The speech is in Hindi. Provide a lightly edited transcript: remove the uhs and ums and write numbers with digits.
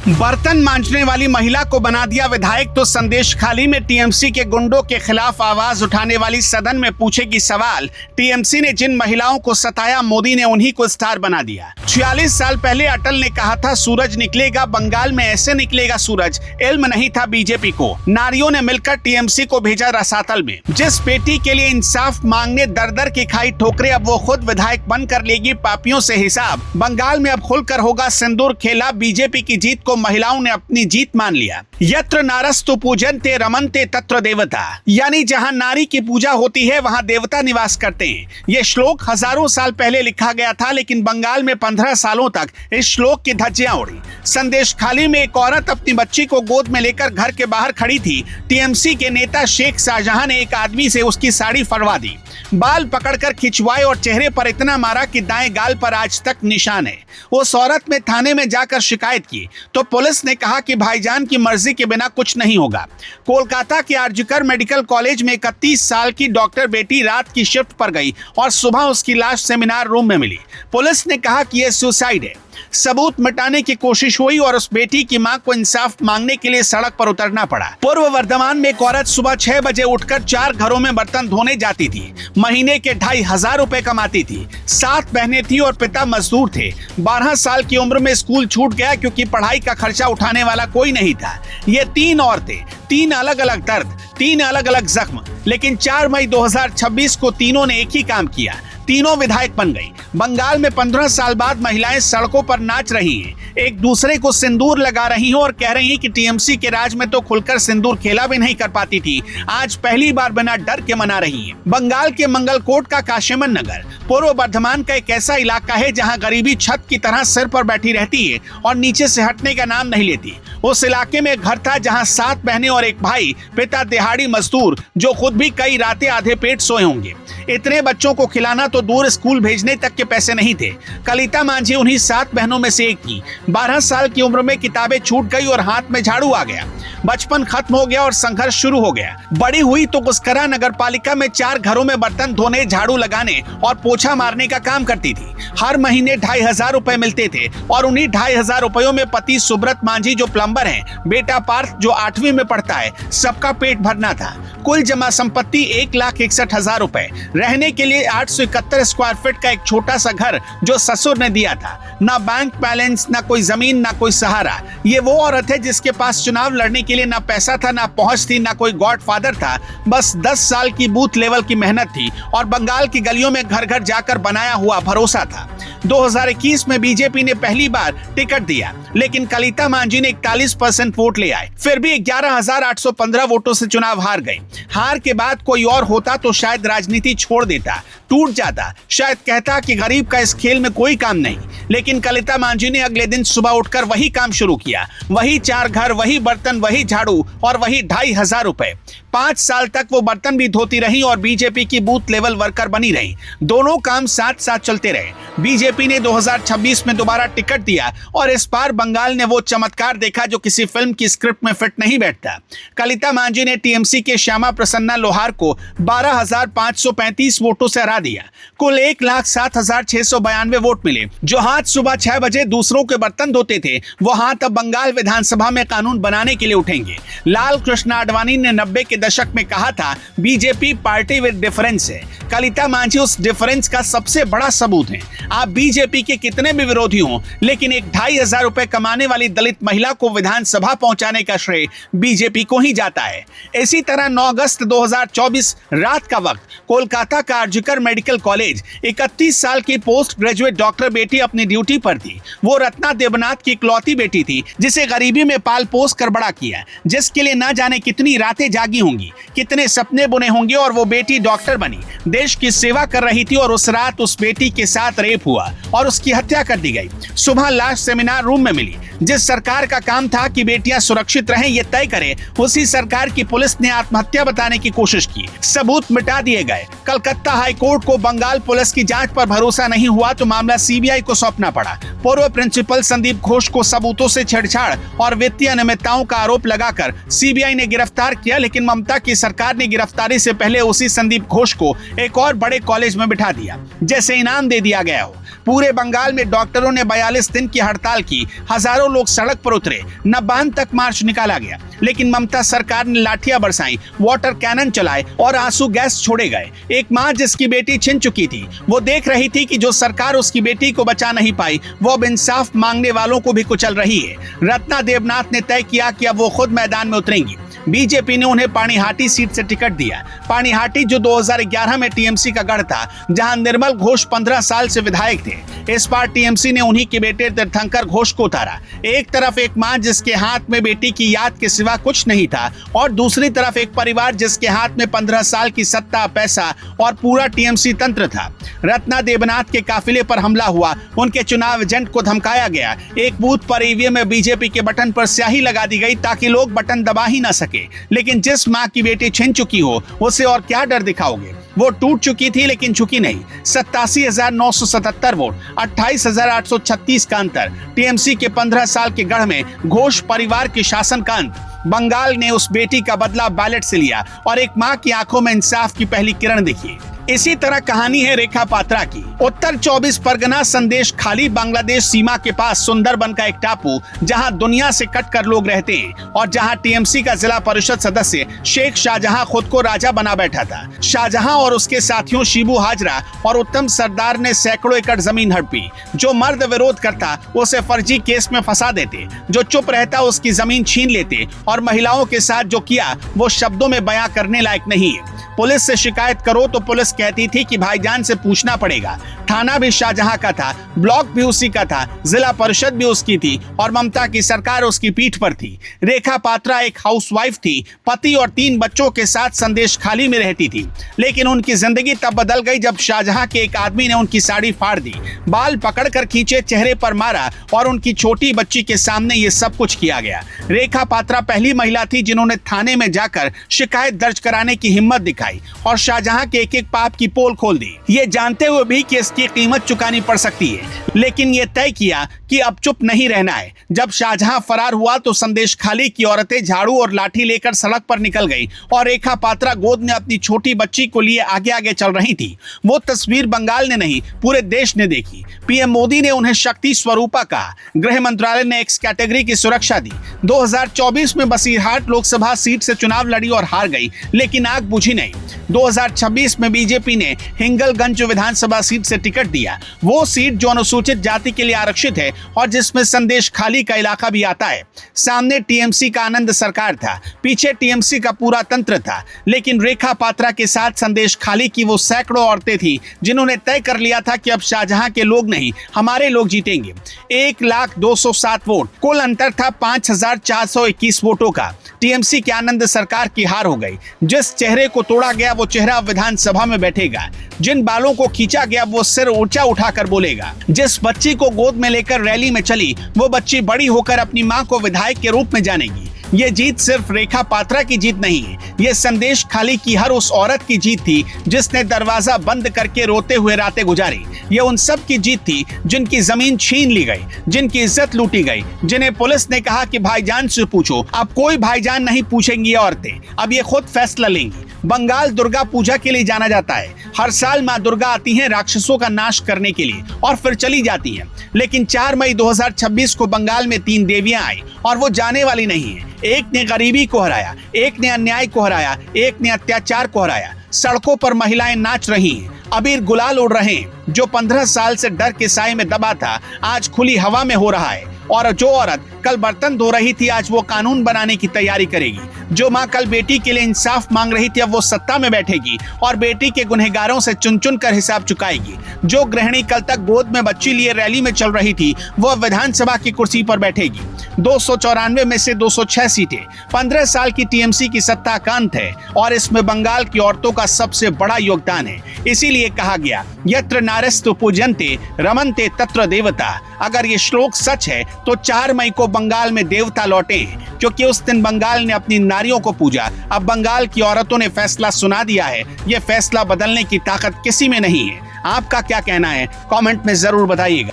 बर्तन मांजने वाली महिला को बना दिया विधायक तो संदेश खाली में टीएमसी के गुंडों के खिलाफ आवाज उठाने वाली सदन में पूछेगी सवाल। टीएमसी ने जिन महिलाओं को सताया मोदी ने उन्हीं को स्टार बना दिया। 46 साल पहले अटल ने कहा था सूरज निकलेगा, बंगाल में ऐसे निकलेगा सूरज। इल्म नहीं था बीजेपी को। नारियों ने मिलकर टीएमसी को भेजा रसातल में। जिस बेटी के लिए इंसाफ मांगने दर दर की खाई ठोकरे, अब वो खुद विधायक बनकर लेगी पापियों से हिसाब। बंगाल में अब खुलकर होगा सिंदूर खेला। बीजेपी की जीत को महिलाओं ने अपनी जीत मान लिया। यत्र नारस्तु पूजन्ते रमन्ते तत्र देवता, यानी जहां नारी की पूजा होती है वहां देवता निवास करते हैं। ये श्लोक हजारों साल पहले लिखा गया था, लेकिन बंगाल में 15 सालों तक इस श्लोक की धज्जियां उड़ी। संदेश खाली में एक औरत अपनी बच्ची को गोद में लेकर घर के बाहर खड़ी थी। टीएमसी के नेता शेख शाहजहां ने एक आदमी से उसकी साड़ी फड़वा दी, बाल पकड़कर खिंचवाए और चेहरे पर इतना मारा कि दाएं गाल पर आज तक निशान है। उस औरत ने थाने में जाकर शिकायत की तो पुलिस ने कहा कि भाईजान की मर्जी के बिना कुछ नहीं होगा। कोलकाता के आरजीकर मेडिकल कॉलेज में 31 साल की डॉक्टर बेटी रात की शिफ्ट पर गई और सुबह उसकी लाश सेमिनार रूम में मिली। पुलिस ने कहा कि यह सुसाइड है। सबूत मिटाने की कोशिश हुई और उस बेटी की मां को इंसाफ मांगने के लिए सड़क पर उतरना पड़ा। पूर्व वर्धमान में एक औरत सुबह 6 बजे उठकर 4 घरों में बर्तन धोने जाती थी। महीने के 2,500 रुपए कमाती थी। 7 बहनें थी और पिता मजदूर थे। 12 साल की उम्र में स्कूल छूट गया क्योंकि पढ़ाई का खर्चा उठाने वाला कोई नहीं था। ये 3 औरतें, 3 अलग अलग दर्द, 3 अलग अलग जख्म, लेकिन 4 मई 2026 को तीनों ने एक ही काम किया। तीनों विधायक बन गई। बंगाल में 15 साल बाद महिलाएं सड़कों पर नाच रही हैं, एक दूसरे को सिंदूर लगा रही हैं और कह रही हैं कि टीएमसी के राज में तो खुलकर सिंदूर खेला भी नहीं कर पाती थी, आज पहली बार बिना डर के मना रही हैं। बंगाल के मंगलकोट का काशीमन नगर पूर्व वर्धमान का एक ऐसा इलाका है जहां गरीबी छत की तरह सिर पर बैठी रहती है और नीचे से हटने का नाम नहीं लेती। उस इलाके में एक घर था जहां 7 बहनें और एक भाई, पिता दिहाड़ी मजदूर, जो खुद भी कई रातें आधे पेट सोए होंगे। इतने बच्चों को खिलाना तो दूर, स्कूल भेजने तक के पैसे नहीं थे। कलिता मांझी उन्हीं 7 बहनों में से एक थी। 12 साल की उम्र में किताबें छूट गई और हाथ में झाड़ू आ गया। बचपन खत्म हो गया और संघर्ष शुरू हो गया। बड़ी हुई तो गुस्करा नगर पालिका में 4 घरों में बर्तन धोने, झाड़ू लगाने और पोछा मारने का काम करती थी। हर महीने 2,500 रुपए मिलते थे और उन्हीं 2,500 रुपयों में पति सुब्रत मांझी जो प्लम्बर हैं, बेटा पार्थ जो 8वीं में पढ़ता है, सबका पेट भरना था। कुल जमा संपत्ति 1,61,000 रुपए। रहने के लिए 871 स्क्वायर फीट का एक छोटा सा घर जो ससुर ने दिया था। ना बैंक बैलेंस, ना कोई जमीन, ना कोई सहारा। ये वो औरत है जिसके पास चुनाव लड़ने के लिए ना पैसा था, ना पहुंच थी, ना कोई गॉडफादर था। बस 10 साल की बूथ लेवल की मेहनत थी और बंगाल की गलियों में घर घर जाकर बनाया हुआ भरोसा था। 2021 में बीजेपी ने पहली बार टिकट दिया, लेकिन कलिता मांझी ने 41% वोट ले आए। फिर भी 11,815 वोटों से चुनाव हार गए। हार के बाद कोई और होता तो शायद राजनीति छोड़ देता, टूट जाता, शायद कहता कि गरीब का इस खेल में कोई काम नहीं। लेकिन कलिता मांझी ने अगले दिन सुबह उठकर वही काम शुरू किया। वही 4 घर, वही बर्तन, वही झाड़ू और वही 2,500 रुपए। 5 साल तक वो बर्तन भी धोती रही और बीजेपी की बूथ लेवल वर्कर बनी रही। दोनों काम साथ साथ चलते रहे। बीजेपी ने 2026 में दोबारा टिकट दिया और इस बार बंगाल ने वो चमत्कार देखा जो किसी फिल्म की स्क्रिप्ट में फिट नहीं बैठता। कलिता मांझी ने टीएमसी के श्यामा प्रसन्ना लोहार को 12,535 वोटों से हरा दिया। कुल 1,07,692 वोट मिले। जो हाथ सुबह 6 बजे दूसरों के बर्तन धोते थे, वो हाथ अब बंगाल विधानसभा में कानून बनाने के लिए उठेंगे। लाल कृष्ण आडवाणी ने 90 के दशक में कहा था, बीजेपी पार्टी विद डिफरेंस है। कलिता मांझी उस डिफरेंस का सबसे बड़ा सबूत है। आप बीजेपी के कितने भी विरोधी हों, लेकिन एक 2,500 रुपए कमाने वाली दलित महिला को विधानसभा पहुंचाने का श्रेय बीजेपी को ही जाता है। इसी तरह 9 अगस्त 2024 रात का वक्त कोलकाता का आरजीकर मेडिकल कॉलेज 31 साल की पोस्ट ग्रेजुएट डॉक्टर बेटी अपनी ड्यूटी पर थी। वो रत्ना देवनाथ की इकलौती बेटी थी जिसे गरीबी में पाल पोस कर बड़ा किया, जिसके लिए ना जाने कितनी रातें जागी होंगी, कितने सपने बुने होंगे और वो बेटी डॉक्टर बनी, देश की सेवा कर रही थी और उस रात उस बेटी के साथ रेप हुआ और उसकी हत्या कर दी गई। सुबह लाश सेमिनार रूम में मिली। जिस सरकार का काम था कि बेटियां सुरक्षित रहें ये तय करे, उसी सरकार की पुलिस ने आत्महत्या बताने की कोशिश की। सबूत मिटा दिए गए। कलकत्ता हाईकोर्ट को बंगाल पुलिस की जांच पर भरोसा नहीं हुआ तो मामला सीबीआई को सौंपना पड़ा। पूर्व प्रिंसिपल संदीप घोष को सबूतों से छेड़छाड़ और वित्तीय अनियमितताओं का आरोप लगाकर सीबीआई ने गिरफ्तार किया, लेकिन ममता की सरकार ने गिरफ्तारी से पहले उसी संदीप घोष को एक और बड़े कॉलेज में बिठा दिया, जैसे इनाम दे दिया गया हो। पूरे बंगाल में डॉक्टरों ने 42 दिन की हड़ताल की, हजारों लोग सड़क पर उतरे, नबान तक मार्च निकाला गया, लेकिन ममता सरकार ने लाठियां बरसाई, वाटर कैनन चलाए और आंसू गैस छोड़े गए। एक माँ जिसकी बेटी छिन चुकी थी, वो देख रही थी कि जो सरकार उसकी बेटी को बचा नहीं पाई, वो अब इंसाफ मांगने वालों को भी कुचल रही है। रत्ना देवनाथ ने तय किया कि अब वो खुद मैदान में उतरेंगी। बीजेपी ने उन्हें पानीहाटी सीट से टिकट दिया। पानीहाटी जो 2011 में टीएमसी का गढ़ था, जहां निर्मल घोष 15 साल से विधायक थे। इस बार टीएमसी ने उन्हीं के बेटे तीर्थंकर घोष को उतारा। एक तरफ एक मां जिसके हाथ में बेटी की याद के सिवा कुछ नहीं था, और दूसरी तरफ एक परिवार जिसके हाथ में 15 साल की सत्ता, पैसा और पूरा टीएमसी तंत्र था। रत्ना देवनाथ के काफिले पर हमला हुआ, उनके चुनाव एजेंट को धमकाया गया। एक बूथ पर ईवीएम में बीजेपी के बटन पर स्याही लगा दी गई ताकि लोग बटन दबा ही ना सके। लेकिन जिस मां की बेटी छिन चुकी हो, उसे और क्या डर दिखाओगे? वो टूट चुकी थी लेकिन झुकी नहीं। 87,977 वोट, 28,836 का अंतर। टीएमसी के 15 साल के गढ़ में घोष परिवार के शासन का अंत। बंगाल ने उस बेटी का बदला बैलेट से लिया और एक मां की आंखों में इंसाफ की पहली किरण दिखी। इसी तरह कहानी है रेखा पात्रा की। उत्तर 24 परगना संदेश खाली बांग्लादेश सीमा के पास सुंदरबन का एक टापू, जहां दुनिया से कटकर लोग रहते हैं और जहां टीएमसी का जिला परिषद सदस्य शेख शाहजहां खुद को राजा बना बैठा था। शाहजहां और उसके साथियों शिबू हाजरा और उत्तम सरदार ने सैकड़ों एकड़ जमीन हड़पी। जो मर्द विरोध करता उसे फर्जी केस में फंसा देते, जो चुप रहता उसकी जमीन छीन लेते, और महिलाओं के साथ जो किया वो शब्दों में बयां करने लायक नहीं है। पुलिस से शिकायत करो तो पुलिस कहती थी कि भाईजान से पूछना पड़ेगा। थाना भी शाहजहां का था, ब्लॉक भी उसी का था, जिला परिषद भी उसकी थी और ममता की सरकार उसकी पीठ पर थी। रेखा पात्रा एक हाउसवाइफ थी, पति और 3 बच्चों के साथ संदेश खाली में रहती थी। लेकिन उनकी जिंदगी तब बदल गई जब शाहजहां के एक आदमी ने उनकी साड़ी फाड़ दी, बाल पकड़कर खींचे, चेहरे पर मारा और उनकी छोटी बच्ची के सामने ये सब कुछ किया गया। रेखा पात्रा पहली महिला थी जिन्होंने थाने में जाकर शिकायत दर्ज कराने की हिम्मत दिखाई और शाहजहां के एक पाप की पोल खोल दी, ये जानते हुए भी कि इसकी कीमत चुकानी पड़ सकती है। लेकिन ये तय किया कि अब चुप नहीं रहना है। जब शाहजहां फरार हुआ तो संदेश खाली की औरतें झाड़ू और लाठी लेकर सड़क पर निकल गई और रेखा पात्रा गोद में अपनी छोटी बच्ची को लिए आगे आगे चल रही थी। वो तस्वीर बंगाल ने नहीं, पूरे देश ने देखी। पीएम मोदी ने उन्हें शक्ति स्वरूपा कहा। गृह मंत्रालय ने एक्स कैटेगरी की सुरक्षा दी। 2024 में बसीरहाट लोकसभा सीट से चुनाव लड़ी और हार गई, लेकिन आग बुझी नहीं। 2026 में बीजेपी ने हिंगलगंज विधानसभा सीट से टिकट दिया, वो सीट जो अनुसूचित जाति के लिए आरक्षित है और जिसमें संदेश खाली का इलाका भी आता है। सामने टीएमसी का आनंद सरकार था, पीछे टीएमसी का पूरा तंत्र था, लेकिन रेखा पात्रा के साथ संदेश खाली की वो सैकड़ों औरतें थी जिन्होंने तय कर लिया था कि अब शाहजहां के लोग नहीं, हमारे लोग जीतेंगे। 1,02,07 वोट, कुल अंतर था 5,421 वोटों का। टीएमसी के आनंद सरकार की हार हो गई। जिस चेहरे को तोड़ा गया वो चेहरा विधानसभा में बैठेगा, जिन बालों को खींचा गया वो सिर ऊंचा उठाकर बोलेगा, जिस बच्ची को गोद में लेकर रैली में चली वो बच्ची बड़ी होकर अपनी मां को विधायक के रूप में जानेगी। ये जीत सिर्फ रेखा पात्रा की जीत नहीं है, ये संदेश खाली की हर उस औरत की जीत थी जिसने दरवाजा बंद करके रोते हुए रातें गुजारी। ये उन सब की जीत थी जिनकी जमीन छीन ली गई, जिनकी इज्जत लूटी गई, जिन्हें पुलिस ने कहा कि भाईजान से पूछो। अब कोई भाईजान नहीं पूछेंगी ये औरतें, अब ये खुद फैसला लेंगी। बंगाल दुर्गा पूजा के लिए जाना जाता है। हर साल माँ दुर्गा आती हैं राक्षसों का नाश करने के लिए और फिर चली जाती हैं। लेकिन 4 मई 2026 को बंगाल में 3 देवियां आई और वो जाने वाली नहीं है। एक ने गरीबी को हराया, एक ने अन्याय को हराया, एक ने अत्याचार को हराया। सड़कों पर महिलाएं नाच रही हैं, अबीर गुलाल उड़ रहे हैं। जो 15 साल से डर के साए में दबा था आज खुली हवा में हो रहा है। और जो औरत कल बर्तन धो रही थी आज वो कानून बनाने की तैयारी करेगी। जो माँ कल बेटी के लिए इंसाफ मांग रही थी अब वो सत्ता में बैठेगी और बेटी के गुनहगारों से चुन चुन कर हिसाब चुकाएगी। जो गृहिणी कल तक गोद में बच्ची लिए रैली में चल रही थी वो विधानसभा की कुर्सी पर बैठेगी। 294 में से 206 सीटें 15 साल की टीएमसी की सत्ता का अंत है और इसमें बंगाल की औरतों का सबसे बड़ा योगदान है। इसीलिए कहा गया यत्र नारस्तु पूजन्ते रमन्ते तत्र देवता। अगर ये श्लोक सच है तो 4 मई को बंगाल में देवता लौटे हैं, क्योंकि उस दिन बंगाल ने अपनी नारियों को पूजा। अब बंगाल की औरतों ने फैसला सुना दिया है। ये फैसला बदलने की ताकत किसी में नहीं है। आपका क्या कहना है कमेंट में जरूर बताइएगा।